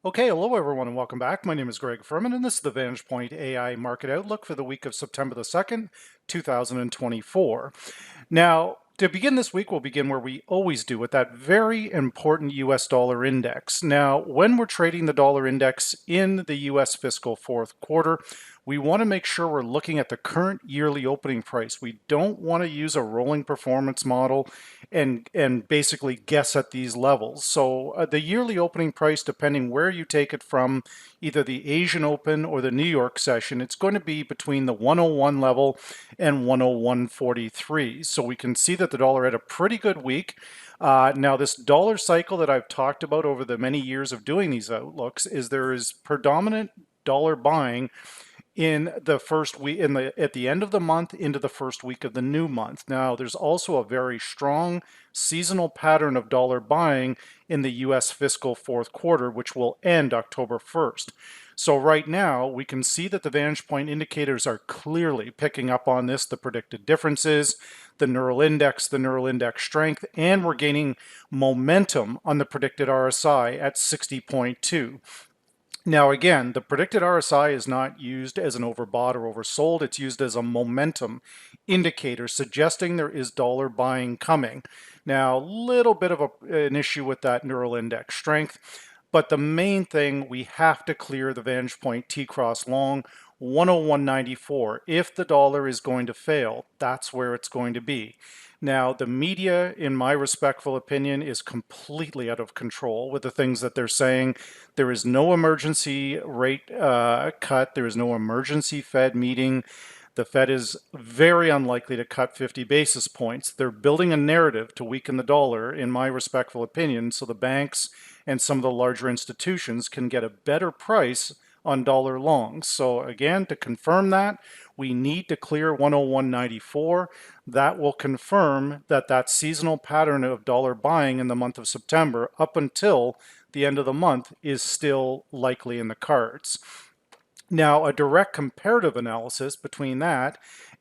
Okay, hello everyone and welcome back. My name is Greg Furman and this is the Vantage Point AI Market Outlook for the week of September the 2nd, 2024. Now, to begin this week, we'll begin where we always do with that very important US dollar index. Now, when we're trading the dollar index in the US fiscal fourth quarter, we want to make sure we're looking at the current yearly opening price. We don't want to use a rolling performance model and basically guess at these levels. So the yearly opening price, depending where you take it from, either the Asian Open or the New York session, it's going to be between the 101 level and 101.43. So we can see that the dollar had a pretty good week. Now, this dollar cycle that I've talked about over the many years of doing these outlooks is there is predominant dollar buying in the first week at the end of the month into the first week of the new month. Now, there's also a very strong seasonal pattern of dollar buying in the US fiscal fourth quarter, which will end October 1st. So right now, we can see that the Vantage Point indicators are clearly picking up on this, the predicted differences, the neural index, the neural index strength, and we're gaining momentum on the predicted RSI at 60.2. Now, again, the predicted RSI is not used as an overbought or oversold. It's used as a momentum indicator suggesting there is dollar buying coming. Now, a little bit of an issue with that neural index strength, but the main thing, we have to clear the Vantage Point T-cross long 101.94. If the dollar is going to fail, that's where it's going to be. Now, the media, in my respectful opinion, is completely out of control with the things that they're saying. There is no emergency rate cut. There is no emergency Fed meeting. The Fed is very unlikely to cut 50 basis points. They're building a narrative to weaken the dollar, in my respectful opinion, so the banks and some of the larger institutions can get a better price on dollar longs. So again, to confirm that, we need to clear 101.94. That will confirm that that seasonal pattern of dollar buying in the month of September up until the end of the month is still likely in the cards. Now, a direct comparative analysis between that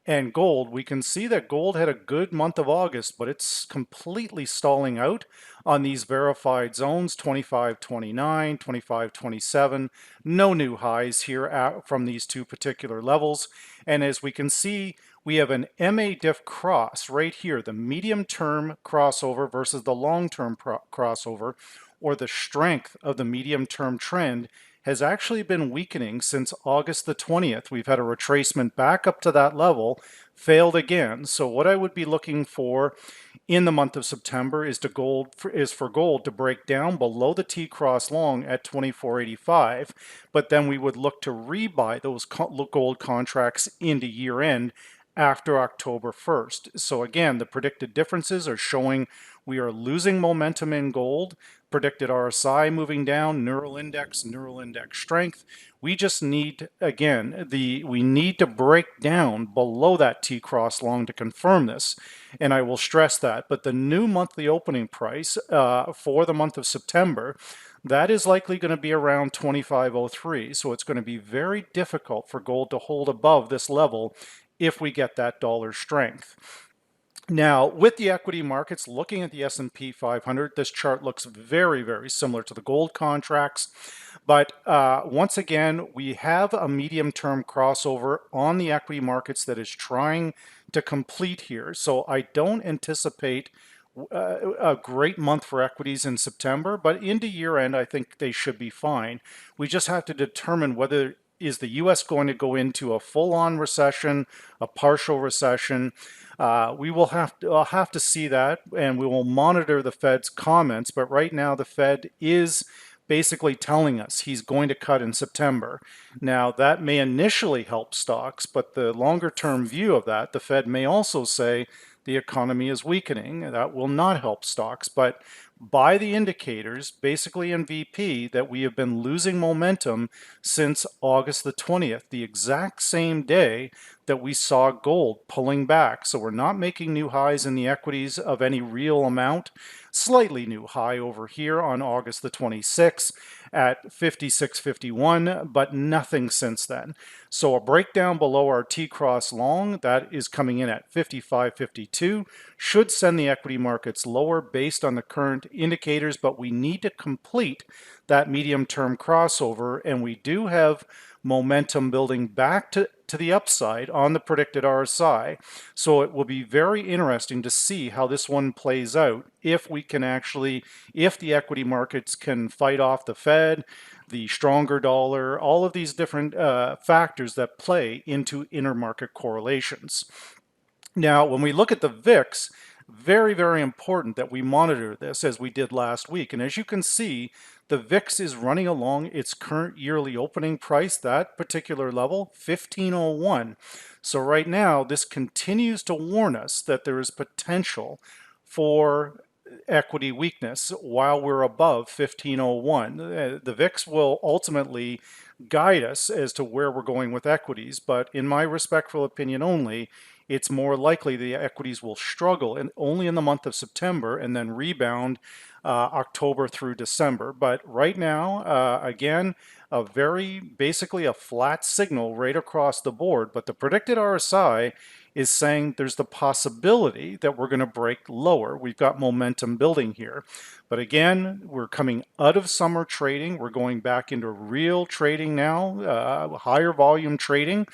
and gold, we can see that gold had a good month of August, but it's completely stalling out on these verified zones, 25.29, 25.27. No new highs here from these two particular levels. And as we can see, we have an MA diff cross right here, the medium-term crossover versus the long-term crossover, or the strength of the medium-term trend has actually been weakening since August the 20th. We've had a retracement back up to that level, failed again. So what I would be looking for in the month of September is for gold to break down below the T-cross long at 24.85, but then we would look to rebuy those gold contracts into year end after October 1st. So again, the predicted differences are showing we are losing momentum in gold, predicted RSI moving down, neural index strength. We just need, again, we need to break down below that T-cross long to confirm this. And I will stress that. But the new monthly opening price for the month of September, that is likely going to be around 25.03. So it's going to be very difficult for gold to hold above this level if we get that dollar strength. Now, with the equity markets, looking at the S&P 500, this chart looks very, very similar to the gold contracts. But once again, we have a medium-term crossover on the equity markets that is trying to complete here. So I don't anticipate a great month for equities in September, but into year end, I think they should be fine. We just have to determine whether is the U.S. going to go into a full-on recession, a partial recession. We will have to see that, and we will monitor the Fed's comments. But right now, the Fed is basically telling us he's going to cut in September. Now, that may initially help stocks, but the longer-term view of that, the Fed may also say the economy is weakening. That will not help stocks, but by the indicators, basically in VP, that we have been losing momentum since August the 20th, the exact same day that we saw gold pulling back. So we're not making new highs in the equities of any real amount. Slightly new high over here on August the 26th. at 56.51, but nothing since then. So a breakdown below our T-cross long, that is coming in at 55.52, should send the equity markets lower based on the current indicators, but we need to complete that medium-term crossover, and we do have momentum building back to the upside on the predicted RSI. So it will be very interesting to see how this one plays out if we can actually, if the equity markets can fight off the Fed, the stronger dollar, all of these different factors that play into intermarket correlations. Now, when we look at the VIX, very, very important that we monitor this as we did last week. And as you can see, the VIX is running along its current yearly opening price, that particular level, 1501. So right now, this continues to warn us that there is potential for equity weakness while we're above 1501. The VIX will ultimately guide us as to where we're going with equities, but in my respectful opinion only, it's more likely the equities will struggle only in the month of September and then rebound October through December. But right now, again, basically a flat signal right across the board. But the predicted RSI is saying there's the possibility that we're going to break lower. We've got momentum building here. But again, we're coming out of summer trading. We're going back into real trading now, higher volume trading.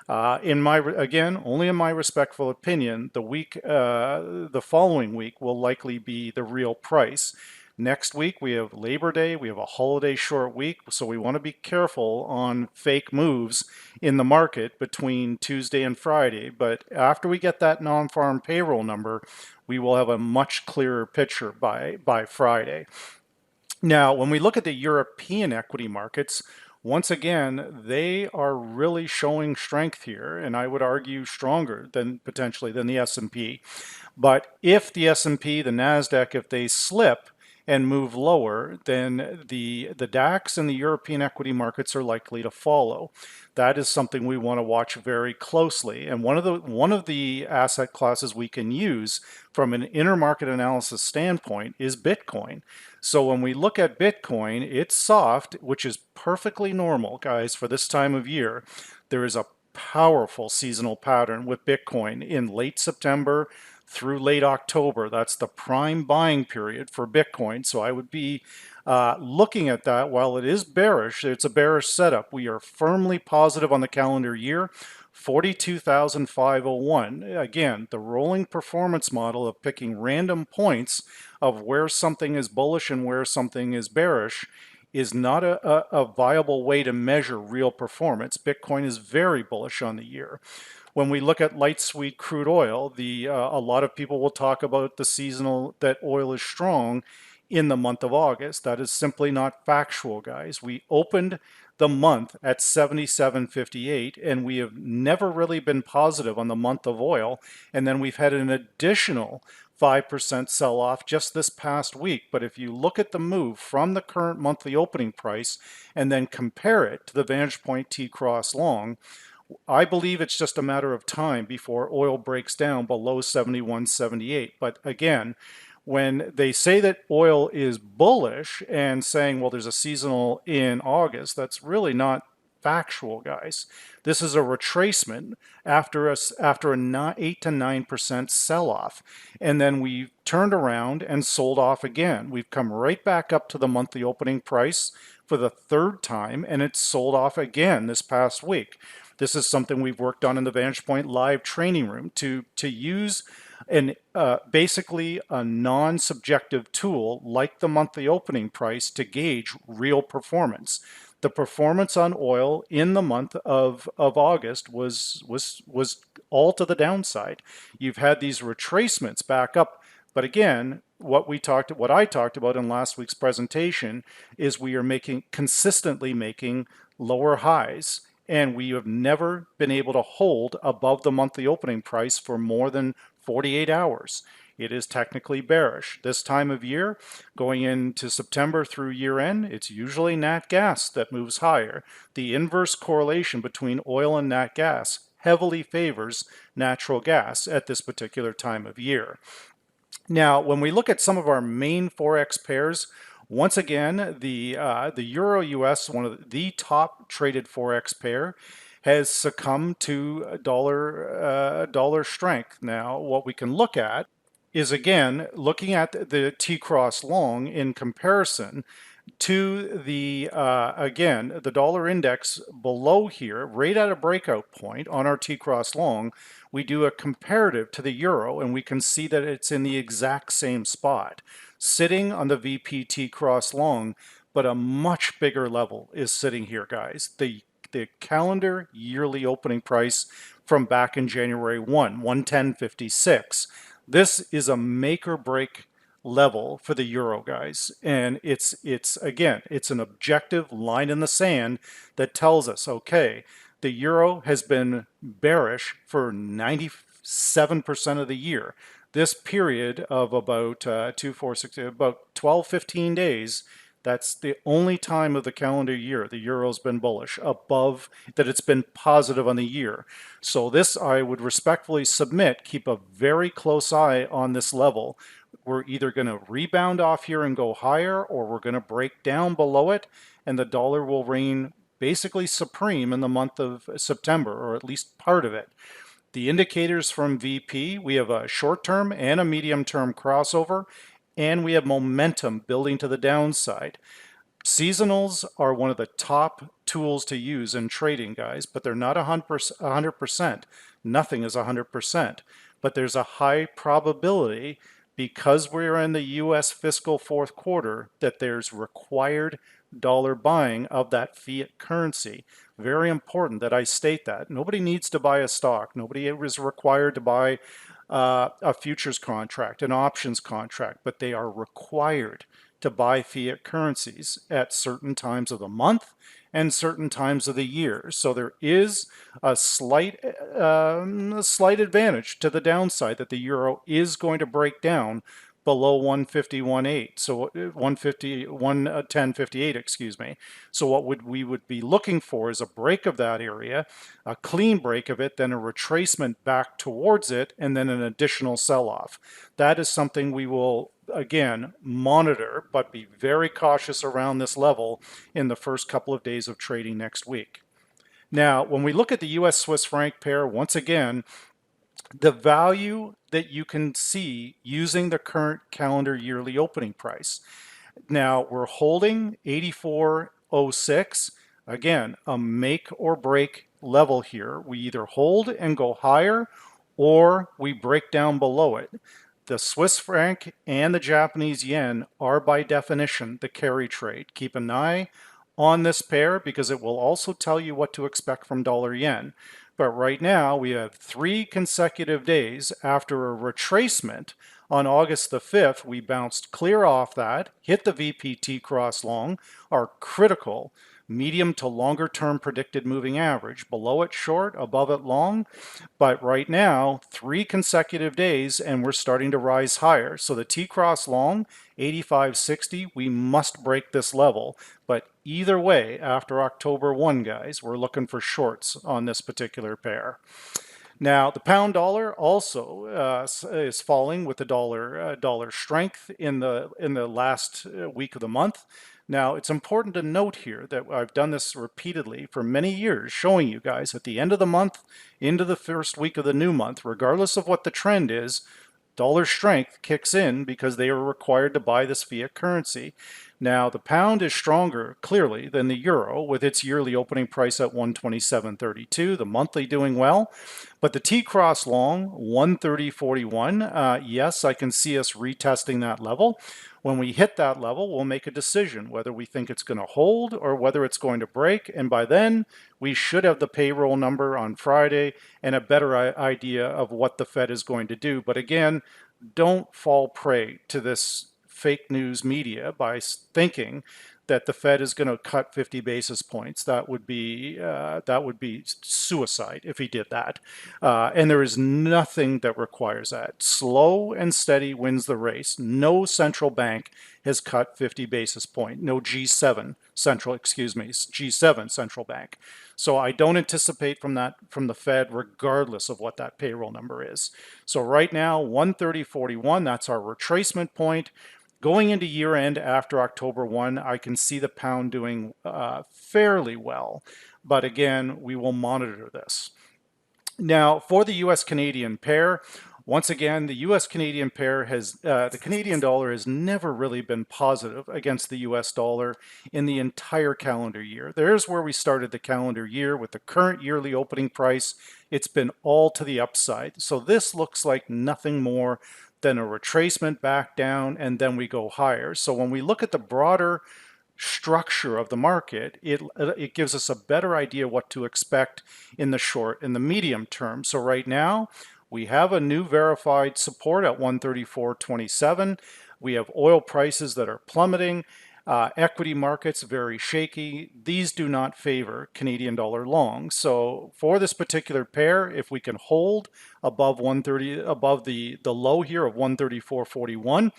Only in my respectful opinion, the following week will likely be the real price. Next week, we have Labor Day, we have a holiday short week, so we want to be careful on fake moves in the market between Tuesday and Friday. But after we get that non-farm payroll number, we will have a much clearer picture by Friday. Now, when we look at the European equity markets, once again, they are really showing strength here, and I would argue stronger than potentially than the S&P. But if the S&P, the NASDAQ, if they slip and move lower, then the DAX and the European equity markets are likely to follow. That is something we want to watch very closely. And one of the asset classes we can use from an intermarket analysis standpoint is Bitcoin. So when we look at Bitcoin, it's soft, which is perfectly normal, guys, for this time of year. There is a powerful seasonal pattern with Bitcoin in late September through late October. That's the prime buying period for Bitcoin. So I would be looking at that. While it is bearish, it's a bearish setup. We are firmly positive on the calendar year. 42,501. Again, the rolling performance model of picking random points of where something is bullish and where something is bearish is not a viable way to measure real performance. Bitcoin is very bullish on the year. When we look at light sweet crude oil, a lot of people will talk about the seasonal, that oil is strong in the month of August. That is simply not factual, guys. We opened the month at 77.58, and we have never really been positive on the month of oil. And then we've had an additional 5% sell-off just this past week. But if you look at the move from the current monthly opening price and then compare it to the VantagePoint T-Cross Long, I believe it's just a matter of time before oil breaks down below 71.78. But again, when they say that oil is bullish and saying, well, there's a seasonal in August, that's really not factual, guys. This is a retracement after a 8 to 9% sell-off. And then we turned around and sold off again. We've come right back up to the monthly opening price for the third time, and it's sold off again this past week. This is something we've worked on in the VantagePoint live training room to use basically a non-subjective tool like the monthly opening price to gauge real performance. The performance on oil in the month of August was all to the downside. You've had these retracements back up, but again, what I talked about in last week's presentation is we are consistently making lower highs. And we have never been able to hold above the monthly opening price for more than 48 hours. It is technically bearish. This time of year, going into September through year end, it's usually nat gas that moves higher. The inverse correlation between oil and nat gas heavily favors natural gas at this particular time of year. Now, when we look at some of our main Forex pairs, Once again, the Euro US, one of the top traded forex pair, has succumbed to dollar strength. Now, what we can look at is, again, looking at the T-cross long in comparison to the, again, the dollar index below here, right at a breakout point on our T-cross long. We do a comparative to the euro, and we can see that it's in the exact same spot, sitting on the VPT cross long, but a much bigger level is sitting here, guys. The calendar yearly opening price from back in January 110.56. This is a make or break level for the euro, guys, and it's again, it's an objective line in the sand that tells us, okay, the euro has been bearish for 97% of the year. This period of about 12, 15 days, that's the only time of the calendar year the euro's been bullish, above that it's been positive on the year. So this, I would respectfully submit, keep a very close eye on this level. We're either going to rebound off here and go higher, or we're going to break down below it, and the dollar will reign basically supreme in the month of September, or at least part of it. The indicators from VP, we have a short-term and a medium-term crossover, and we have momentum building to the downside. Seasonals are one of the top tools to use in trading, guys, but they're not 100%. Nothing is 100%, but there's a high probability, because we're in the US fiscal fourth quarter, that there's required dollar buying of that fiat currency. Very important that I state that. Nobody needs to buy a stock. Nobody is required to buy a futures contract, an options contract, but they are required to buy fiat currencies at certain times of the month and certain times of the year. So there is a slight advantage to the downside that the euro is going to break down below 150.18, so 110.58, excuse me. So what we would be looking for is a break of that area, a clean break of it, then a retracement back towards it, and then an additional sell-off. That is something we will, again, monitor, but be very cautious around this level in the first couple of days of trading next week. Now, when we look at the US Swiss franc pair, once again, the value that you can see using the current calendar yearly opening price. Now, we're holding 84.06. Again, a make or break level here. We either hold and go higher, or we break down below it. The Swiss franc and the Japanese yen are by definition the carry trade. Keep an eye on this pair, because it will also tell you what to expect from dollar yen. But right now we have 3 consecutive days after a retracement. On August the 5th, we bounced clear off that, hit the VPT cross long, our critical medium to longer term predicted moving average, below it short, above it long. But right now, 3 consecutive days, and we're starting to rise higher. So the T-cross long, 85.60, we must break this level. But either way, after October 1, guys, we're looking for shorts on this particular pair. Now, the pound dollar also is falling with the dollar strength in the last week of the month. Now, it's important to note here that I've done this repeatedly for many years, showing you guys at the end of the month, into the first week of the new month, regardless of what the trend is, dollar strength kicks in because they are required to buy this fiat currency. Now, the pound is stronger, clearly, than the euro, with its yearly opening price at 127.32, the monthly doing well. But the T-cross long, 130.41, yes, I can see us retesting that level. When we hit that level, we'll make a decision whether we think it's going to hold or whether it's going to break. And by then, we should have the payroll number on Friday and a better idea of what the Fed is going to do. But again, don't fall prey to this fake news media by thinking that the Fed is going to cut 50 basis points. That would be suicide if he did that. And there is nothing that requires that. Slow and steady wins the race. No central bank has cut 50 basis point. No G7 central bank. So I don't anticipate from the Fed, regardless of what that payroll number is. So right now, 130.41, that's our retracement point. Going into year end after October 1, I can see the pound doing fairly well. But again, we will monitor this. Now, for the US Canadian pair, once again, the US Canadian pair has, the Canadian dollar has never really been positive against the US dollar in the entire calendar year. There's where we started the calendar year with the current yearly opening price. It's been all to the upside. So this looks like nothing more than a retracement back down, and then we go higher. So when we look at the broader structure of the market, it gives us a better idea what to expect in the short and the medium term. So right now, we have a new verified support at 134.27. We have oil prices that are plummeting. Equity markets very shaky. These do not favor Canadian dollar long. So for this particular pair, if we can hold above 130, above the low here of 134.41,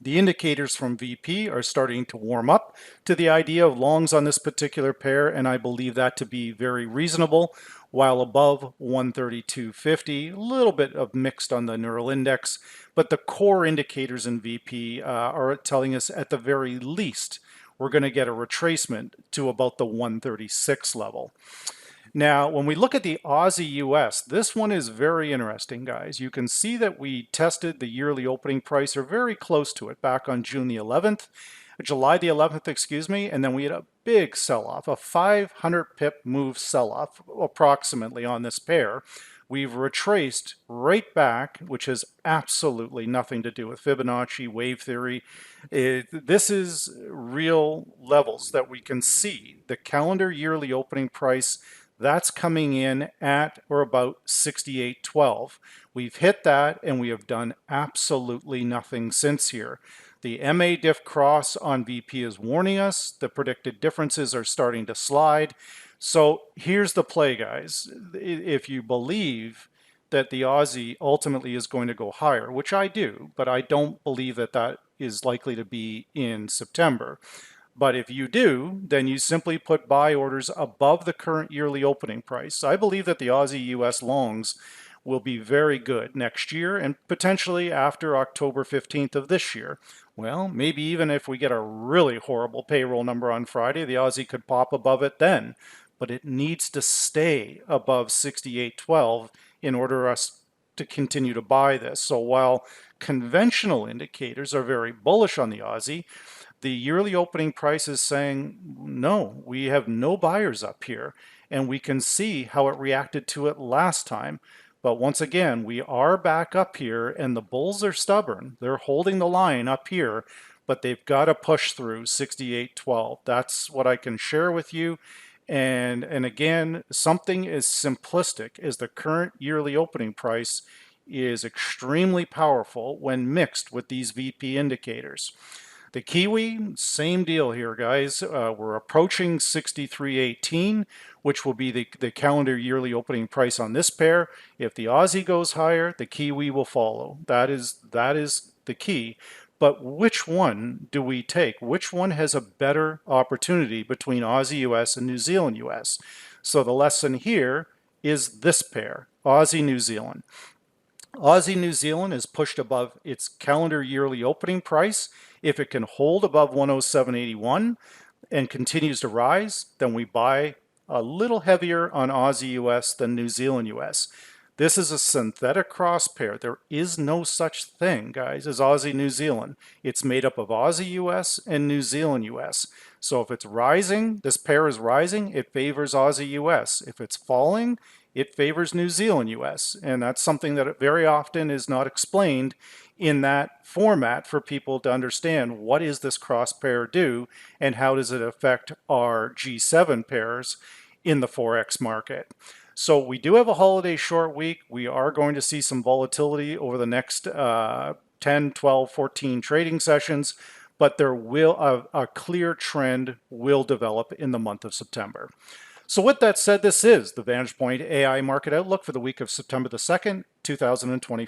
the indicators from VP are starting to warm up to the idea of longs on this particular pair, and I believe that to be very reasonable. While above 132.50, a little bit of mixed on the neural index, but the core indicators in VP are telling us at the very least we're going to get a retracement to about the 136 level. Now, when we look at the Aussie US, this one is very interesting, guys. You can see that we tested the yearly opening price, or very close to it, back on July the 11th, excuse me, and then we had a big sell-off, a 500 pip move sell-off approximately on this pair. We've retraced right back, which has absolutely nothing to do with Fibonacci, wave theory. This is real levels that we can see. The calendar yearly opening price, that's coming in at or about 68.12. We've hit that and we have done absolutely nothing since here. The MA diff cross on VP is warning us. The predicted differences are starting to slide. So here's the play, guys. If you believe that the Aussie ultimately is going to go higher, which I do, but I don't believe that that is likely to be in September. But if you do, then you simply put buy orders above the current yearly opening price. I believe that the Aussie US longs will be very good next year and potentially after October 15th of this year. Well, maybe even if we get a really horrible payroll number on Friday, the Aussie could pop above it then. But it needs to stay above 68.12 in order for us to continue to buy this. So while conventional indicators are very bullish on the Aussie, the yearly opening price is saying, no, we have no buyers up here. And we can see how it reacted to it last time. But once again, we are back up here and the bulls are stubborn. They're holding the line up here, but they've got to push through 68.12. That's what I can share with you. And again, something as simplistic as the current yearly opening price is extremely powerful when mixed with these VP indicators. The Kiwi, same deal here, guys. We're approaching 63.18, which will be the calendar yearly opening price on this pair. If the Aussie goes higher, the Kiwi will follow. That is the key. But which one do we take? Which one has a better opportunity between Aussie US and New Zealand US? So the lesson here is this pair, Aussie New Zealand. Aussie New Zealand is pushed above its calendar yearly opening price. If it can hold above 107.81 and continues to rise, then we buy a little heavier on Aussie US than New Zealand US. This is a synthetic cross pair. There is no such thing, guys, as Aussie New Zealand. It's made up of Aussie US and New Zealand US. So if it's rising, this pair is rising, it favors Aussie US. If it's falling, it favors New Zealand US. And that's something that very often is not explained in that format for people to understand what is this cross pair do and how does it affect our G7 pairs in the Forex market. So we do have a holiday short week. We are going to see some volatility over the next 10, 12, 14 trading sessions, but there will a clear trend will develop in the month of September. So with that said, this is the VantagePoint AI Market Outlook for the week of September the 2nd, 2024.